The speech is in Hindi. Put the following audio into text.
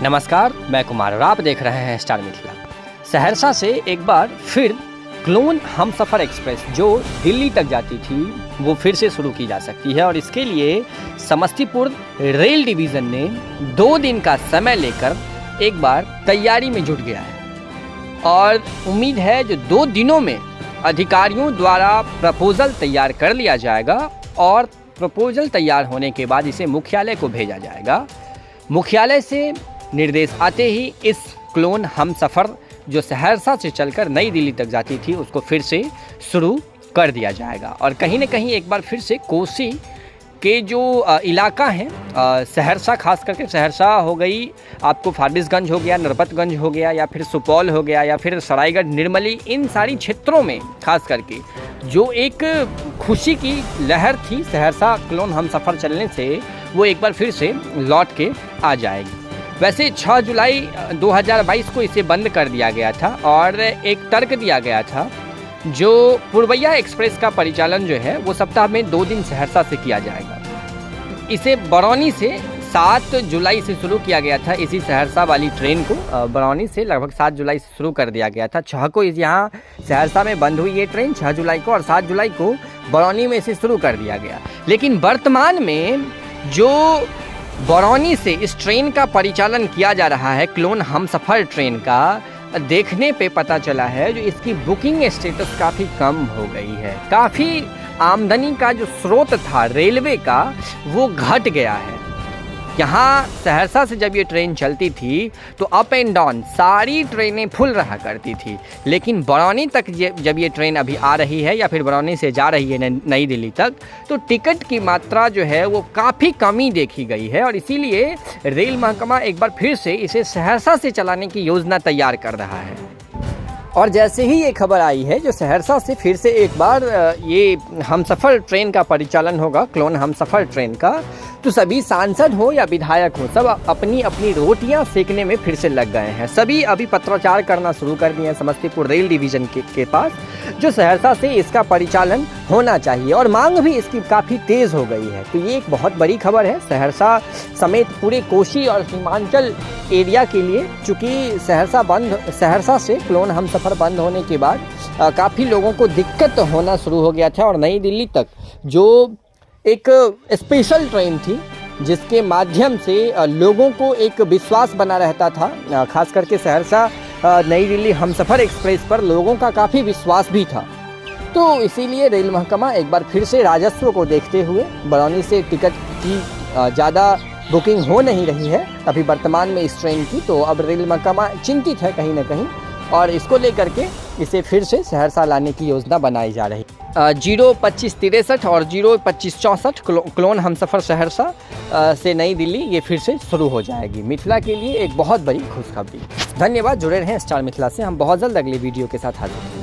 नमस्कार, मैं कुमार और आप देख रहे हैं स्टार मिथिला। सहरसा से एक बार फिर क्लोन हमसफ़र एक्सप्रेस जो दिल्ली तक जाती थी वो फिर से शुरू की जा सकती है और इसके लिए समस्तीपुर रेल डिवीज़न ने 2 दिन का समय लेकर एक बार तैयारी में जुट गया है और उम्मीद है जो 2 दिनों में अधिकारियों द्वारा प्रपोज़ल तैयार कर लिया जाएगा और प्रपोज़ल तैयार होने के बाद इसे मुख्यालय को भेजा जाएगा। मुख्यालय से निर्देश आते ही इस क्लोन हमसफ़र जो सहरसा से चलकर नई दिल्ली तक जाती थी उसको फिर से शुरू कर दिया जाएगा और कहीं न कहीं एक बार फिर से कोसी के जो इलाका हैं, सहरसा खास करके सहरसा हो गई, आपको फारबिसगंज हो गया, नरपतगंज हो गया या फिर सुपौल हो गया या फिर सरायगढ़, निर्मली, इन सारी क्षेत्रों में खास करके जो एक खुशी की लहर थी सहरसा क्लोन हमसफ़र चलने से, वो एक बार फिर से लौट के आ जाएगी। वैसे 6 जुलाई 2022 को इसे बंद कर दिया गया था और एक तर्क दिया गया था जो पूर्वैया एक्सप्रेस का परिचालन जो है वो सप्ताह में 2 दिन सहरसा से किया जाएगा। इसे बरौनी से 7 जुलाई से शुरू किया गया था। इसी सहरसा वाली ट्रेन को बरौनी से लगभग 7 जुलाई से शुरू कर दिया गया था। 6 को यहाँ सहरसा में बंद हुई ये ट्रेन 6 जुलाई को और 7 जुलाई को बरौनी में इसे शुरू कर दिया गया। लेकिन वर्तमान में जो बरौनी से इस ट्रेन का परिचालन किया जा रहा है, क्लोन हमसफ़र ट्रेन का, देखने पे पता चला है जो इसकी बुकिंग स्टेटस काफ़ी कम हो गई है। काफ़ी आमदनी का जो स्रोत था रेलवे का वो घट गया है। यहाँ सहरसा से जब ये ट्रेन चलती थी तो अप एंड डाउन सारी ट्रेनें फुल रहा करती थी, लेकिन बरौनी तक जब ये ट्रेन अभी आ रही है या फिर बरौनी से जा रही है नई दिल्ली तक, तो टिकट की मात्रा जो है वो काफ़ी कमी देखी गई है और इसीलिए रेल महकमा एक बार फिर से इसे सहरसा से चलाने की योजना तैयार कर रहा है। और जैसे ही ये खबर आई है जो सहरसा से फिर से एक बार ये हमसफ़र ट्रेन का परिचालन होगा, क्लोन हमसफ़र ट्रेन का, तो सभी सांसद हो या विधायक हो सब अपनी अपनी रोटियां सेकने में फिर से लग गए हैं। सभी अभी पत्राचार करना शुरू कर दिए हैं समस्तीपुर रेल डिवीज़न के पास जो सहरसा से इसका परिचालन होना चाहिए और मांग भी इसकी काफ़ी तेज़ हो गई है। तो ये एक बहुत बड़ी खबर है सहरसा समेत पूरे कोसी और सीमांचल एरिया के लिए, चूँकि सहरसा से क्लोन हमसफ़र बंद होने के बाद काफ़ी लोगों को दिक्कत होना शुरू हो गया था और नई दिल्ली तक जो एक स्पेशल ट्रेन थी जिसके माध्यम से लोगों को एक विश्वास बना रहता था, खास करके सहरसा नई दिल्ली हमसफ़र एक्सप्रेस पर लोगों का काफ़ी विश्वास भी था। तो इसीलिए रेल महकमा एक बार फिर से राजस्व को देखते हुए बरौनी से टिकट की ज़्यादा बुकिंग हो नहीं रही है अभी वर्तमान में इस ट्रेन की, तो अब रेल महकमा चिंतित है कहीं ना कहीं और इसको लेकर के इसे फिर से सहरसा लाने की योजना बनाई जा रही है। 02563 और 02564 क्लोन हमसफ़र सहरसा से नई दिल्ली ये फिर से शुरू हो जाएगी। मिथिला के लिए एक बहुत बड़ी खुशखबरी। धन्यवाद, जुड़े रहें स्टार मिथिला से। हम बहुत जल्द अगली वीडियो के साथ हाजिर होंगे।